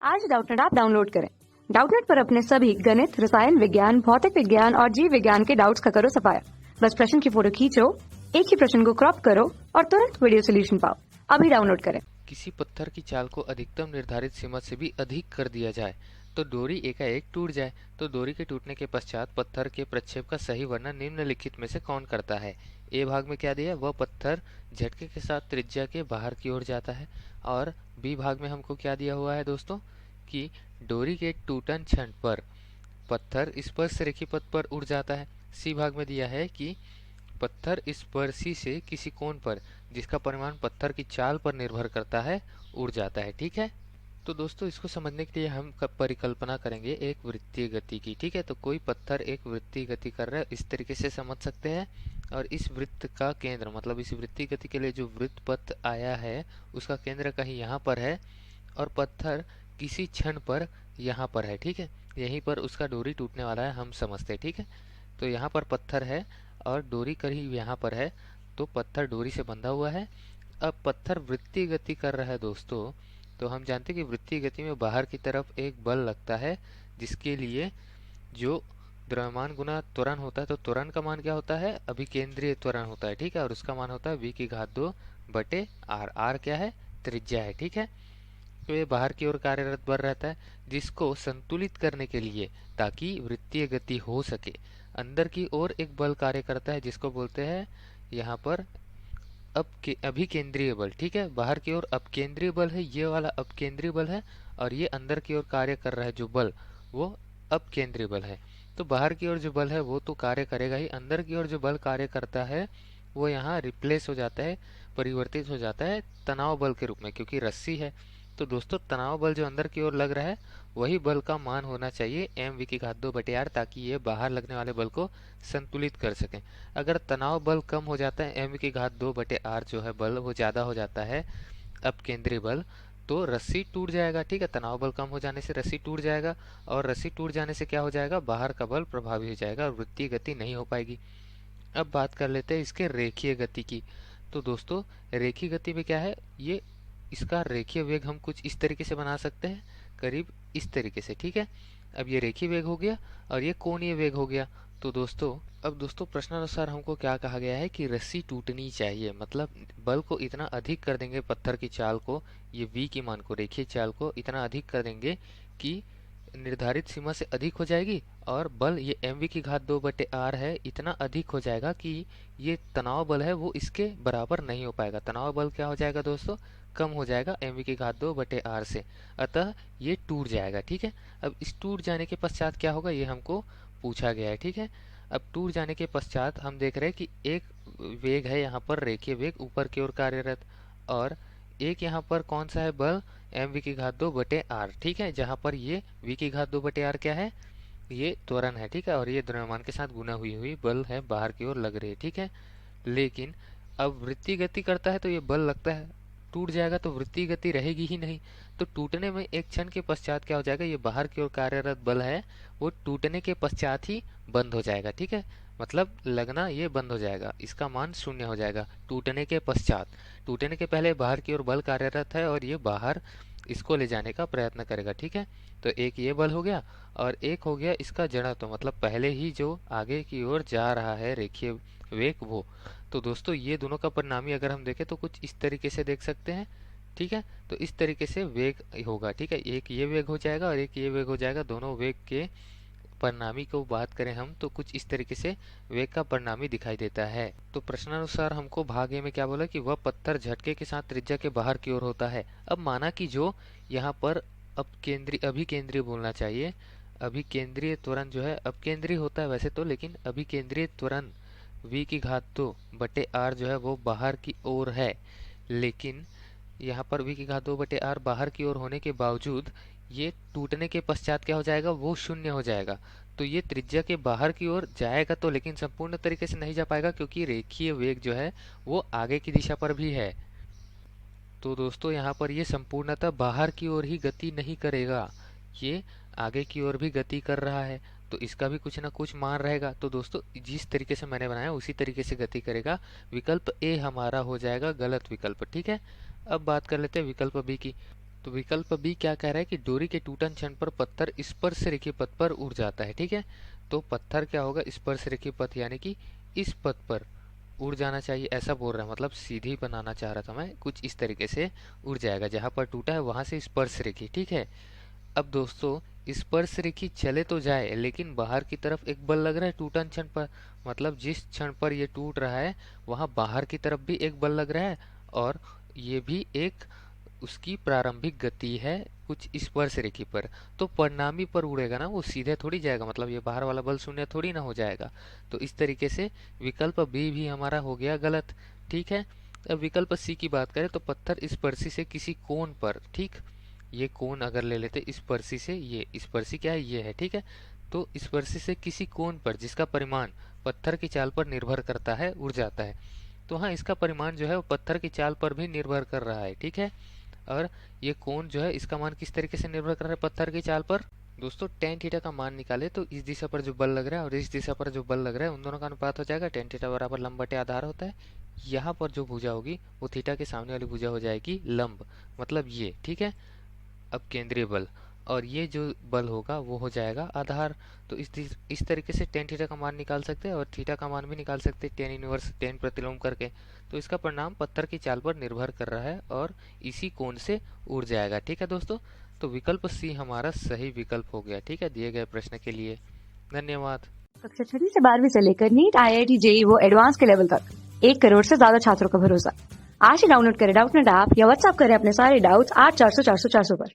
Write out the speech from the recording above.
आज Doubtnut app download करें। Doubtnut पर अपने सभी गणित, रसायन विज्ञान, भौतिक विज्ञान और जीव विज्ञान के डाउट्स का करो सफाया। बस प्रश्न की फोटो खींचो, एक ही प्रश्न को क्रॉप करो और तुरंत वीडियो सोल्यूशन पाओ। अभी डाउनलोड करें। किसी पत्थर की चाल को अधिकतम निर्धारित सीमा से भी अधिक कर दिया जाए तो डोरी एकाएक टूट जाए, तो डोरी के टूटने के पश्चात पत्थर के प्रक्षेप का सही वर्णन निम्नलिखित में से कौन करता है। ए भाग में क्या दिया है, वह पत्थर झटके के साथ त्रिज्या के बाहर की ओर जाता है। और बी भाग में हमको क्या दिया हुआ है दोस्तों कि डोरी के टूटन क्षण पर पत्थर स्पर्श रेखी पथ पर उड़ जाता है। सी भाग में दिया है कि पत्थर स्पर्शी से किसी कोण पर, जिसका परिमाण पत्थर की चाल पर निर्भर करता है, उड़ जाता है। ठीक है, तो दोस्तों इसको समझने के लिए हम परिकल्पना करेंगे एक वृत्तीय गति की। ठीक है, तो कोई पत्थर एक वृत्तीय गति कर रहा है, इस तरीके से समझ सकते हैं। और इस वृत्त का केंद्र, मतलब इस वृत्तीय गति के लिए जो वृत्त पथ आया है उसका केंद्र कहीं यहाँ पर है और पत्थर किसी क्षण पर यहाँ पर है। ठीक है, यहीं पर उसका डोरी टूटने वाला है, हम समझते हैं। ठीक है, तो यहाँ पर पत्थर है और डोरी करीब यहाँ पर है, तो पत्थर डोरी से बंधा हुआ है। अब पत्थर वृत्तीय गति कर रहा है दोस्तों, तो हम जानते हैं कि वृत्तीय गति में बाहर की तरफ एक बल लगता है, जिसके लिए जो द्रव्यमान गुना त्वरण होता है, तो त्वरण का मान क्या होता है, अभिकेंद्रीय त्वरण होता है। ठीक है, और उसका मान होता है v/2/r। r क्या है, त्रिज्या है। ठीक है, तो ये बाहर की ओर कार्यरत बल रहता है, जिसको संतुलित करने के लिए, ताकि वृत्तीय गति हो सके, अंदर की ओर एक बल कार्य करता है, जिसको बोलते हैं यहाँ पर अभिकेंद्रीय बल। ठीक है, बाहर की ओर अपकेंद्रीय बल है, ये वाला अपकेंद्रीय बल है, और ये अंदर की ओर कार्य कर रहा है जो बल, वो अपकेंद्रीय बल है। तो बाहर की ओर जो बल है वो तो कार्य करेगा ही, अंदर की ओर जो बल कार्य करता है वो यहाँ रिप्लेस हो जाता है, परिवर्तित हो जाता है तनाव बल के रूप में, क्योंकि रस्सी है। तो दोस्तों तनाव बल जो अंदर की ओर लग रहा है वही बल का मान होना चाहिए mv/2/r, ताकि ये बाहर लगने वाले बल को संतुलित कर सकें। अगर तनाव बल कम हो जाता है, mv/2/r जो है बल वो ज़्यादा हो जाता है अपकेंद्रीय बल, तो रस्सी टूट जाएगा। ठीक है, तनाव बल कम हो जाने से रस्सी टूट जाएगा, और रस्सी टूट जाने से क्या हो जाएगा, बाहर का बल प्रभावी हो जाएगा और वृत्तीय गति नहीं हो पाएगी। अब बात कर लेते हैं इसके रेखीय गति की। तो दोस्तों रेखीय गति में क्या है, ये इसका रेखीय वेग हम कुछ इस तरीके से बना सकते हैं, करीब इस तरीके से। ठीक है, अब ये रेखीय वेग हो गया और ये कोणीय वेग हो गया। तो दोस्तों अब दोस्तों प्रश्नानुसार हमको क्या कहा गया है कि रस्सी टूटनी चाहिए, मतलब बल को इतना अधिक कर देंगे पत्थर की चाल को, ये v की मान को, रेखीय चाल को इतना अधिक कर देंगे कि निर्धारित सीमा से अधिक हो जाएगी, और बल ये mv/2/r है, इतना अधिक हो जाएगा कि ये तनाव बल है वो इसके बराबर नहीं हो पाएगा। तनाव बल क्या हो जाएगा दोस्तों, कम हो जाएगा mv/2/r से, अतः ये टूट जाएगा। ठीक है, अब इस टूट जाने के पश्चात क्या होगा ये हमको पूछा गया है। ठीक है, अब टूट जाने के पश्चात हम देख रहे हैं कि एक वेग है यहाँ पर रेखीय वेग ऊपर की ओर कार्यरत, और एक यहाँ पर कौन सा है बल, mv/2/r। ठीक है, जहाँ पर ये v/2/r क्या है, ये त्वरण है। ठीक है, और ये द्रव्यमान के साथ गुना हुई हुई बल है, बाहर की ओर लग रही है। ठीक है, लेकिन अब वृत्तीय गति करता है तो ये बल लगता है, टूट जाएगा तो वृत्तीय गति रहेगी ही नहीं। तो टूटने में एक क्षण के पश्चात क्या हो जाएगा, ये बाहर की ओर कार्यरत बल है वो टूटने के पश्चात ही बंद हो जाएगा। ठीक है, मतलब लगना ये बंद हो जाएगा, इसका मान शून्य हो जाएगा टूटने के पश्चात। टूटने के पहले बाहर की ओर बल कार्यरत है और ये बाहर इसको ले जाने का प्रयत्न करेगा। ठीक है, तो एक ये बल हो गया और एक हो गया इसका जड़त्व, मतलब पहले ही जो आगे की ओर जा रहा है रेखीय वेग वो। तो दोस्तों ये दोनों का परिणामी अगर हम देखें तो कुछ इस तरीके से देख सकते हैं। ठीक है, तो इस तरीके से वेग होगा। ठीक है, एक ये वेग हो जाएगा और एक ये वेग हो जाएगा, दोनों वेग के परिणामी को बात करें हम तो कुछ इस तरीके से वेग का परिणामी दिखाई देता है। तो प्रश्नानुसार हमको भाग ए में क्या बोला कि वह पत्थर झटके के साथ त्रिज्या के बाहर की ओर होता है। अब माना कि जो यहाँ पर अभिकेंद्रीय बोलना चाहिए, अभिकेंद्रीय त्वरण जो है अपकेंद्रीय होता है वैसे तो, लेकिन अभिकेंद्रीय त्वरण v/2/r जो है वो बाहर की ओर है, लेकिन यहाँ पर v/2/r बाहर की ओर होने के बावजूद ये टूटने के पश्चात क्या हो जाएगा, वो शून्य हो जाएगा। तो ये त्रिज्या के बाहर की ओर जाएगा तो, लेकिन संपूर्ण तरीके से नहीं जा पाएगा, क्योंकि रेखीय वेग जो है वो आगे की दिशा पर भी है। तो दोस्तों यहाँ पर ये संपूर्णतः बाहर की ओर ही गति नहीं करेगा, ये आगे की ओर भी गति कर रहा है, तो इसका भी कुछ ना कुछ मान रहेगा। तो दोस्तों जिस तरीके से मैंने बनाया उसी तरीके से गति करेगा। विकल्प ए हमारा हो जाएगा गलत विकल्प। ठीक है, अब बात कर लेते हैं विकल्प बी की। तो विकल्प बी क्या कह रहा है कि डोरी के टूटन क्षण पर पत्थर स्पर्श रेखी पथ पर उड़ जाता है। ठीक है, तो पत्थर क्या होगा, स्पर्श रेखी पथ यानी कि इस पथ पर उड़ जाना चाहिए, ऐसा बोल रहा है। मतलब सीधी बनाना चाह रहा था मैं, कुछ इस तरीके से उड़ जाएगा, जहां पर टूटा है वहां से स्पर्श रेखी। ठीक है, अब दोस्तों स्पर्श रेखी चले तो जाए, लेकिन बाहर की तरफ एक बल लग रहा है टूटन क्षण पर। मतलब जिस क्षण पर ये टूट रहा है वहां बाहर की तरफ भी एक बल लग रहा है, और ये भी एक उसकी प्रारंभिक गति है कुछ स्पर्श रेखी पर। तो परिणामी पर उड़ेगा ना, वो सीधे थोड़ी जाएगा, मतलब ये बाहर वाला बल शून्य थोड़ी ना हो जाएगा। तो इस तरीके से विकल्प बी भी हमारा हो गया गलत। ठीक है, अब विकल्प सी की बात करें तो पत्थर स्पर्शी से किसी कोण पर, ठीक, ये कोण अगर ले लेते स्पर्शी से, ये स्पर्शी क्या है, ये है। ठीक है, तो स्पर्शी से किसी कोण पर जिसका परिमाण पत्थर की चाल पर निर्भर करता है उड़ जाता है। तो हाँ, इसका परिमाण जो है वो पत्थर की चाल पर भी निर्भर कर रहा है। ठीक है, और ये कोण जो है इसका मान किस तरीके से निर्भर कर रहा है पत्थर की चाल पर। दोस्तों टेन थीटा का मान निकाले तो इस दिशा पर जो बल लग रहा है और इस दिशा पर जो बल लग रहा है उन दोनों का अनुपात हो जाएगा टेन थीटा बराबर लंब बटे आधार होता है। यहाँ पर जो भुजा होगी वो थीटा के सामने वाली भुजा हो जाएगी लंब, मतलब ये। ठीक है, अब केंद्रीय बल, और ये जो बल होगा वो हो जाएगा आधार। तो इस तरीके से टेन थीटा का मान निकाल सकते हैं और थीटा का मान भी निकाल सकते हैं टेन इनवर्स टेन प्रतिलोम करके। तो इसका परिणाम पत्थर की चाल पर निर्भर कर रहा है और इसी कोण से उड़ जाएगा। ठीक है दोस्तों, तो विकल्प सी हमारा सही विकल्प हो गया। ठीक है, दिए गए प्रश्न के लिए धन्यवाद। कक्षा 6 से 12वीं से लेकर नीट, IIT, JEE वो एडवांस के लेवल तक 1 करोड़ से ज्यादा छात्रों का भरोसा। आज ही डाउनलोड करें डाउटनेट ऐप या व्हाट्सएप करें अपने सारे डाउट्स 8400 400 400 पर।